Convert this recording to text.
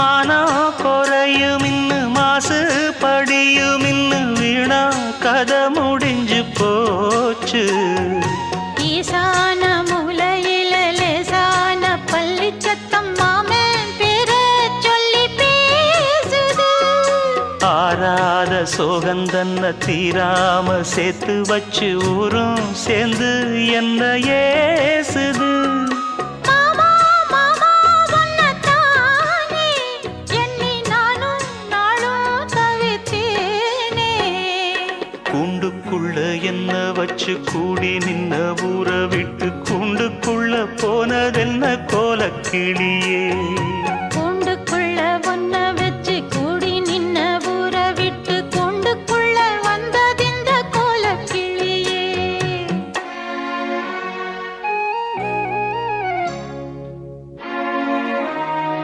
மானம் குறையும் இன்னு மாசு படியும் இன்னு வீணா கதை முடிஞ்சு போச்சு. ஈசான மூலையில லேசான பள்ளி சத்தம் மாமன் பேர சொல்லி பேசுது. ஆறாத சோகந்தன்ன தீராம சேர்த்து வச்சு ஊரும் சேர்ந்து என்ன ஏசுது. கூண்டுக்குள்ள என்ன வச்சு கூடி நின்ன ஊற விட்டு கூண்டுக்குள்ள போனதென்ன கோலக்கிளி.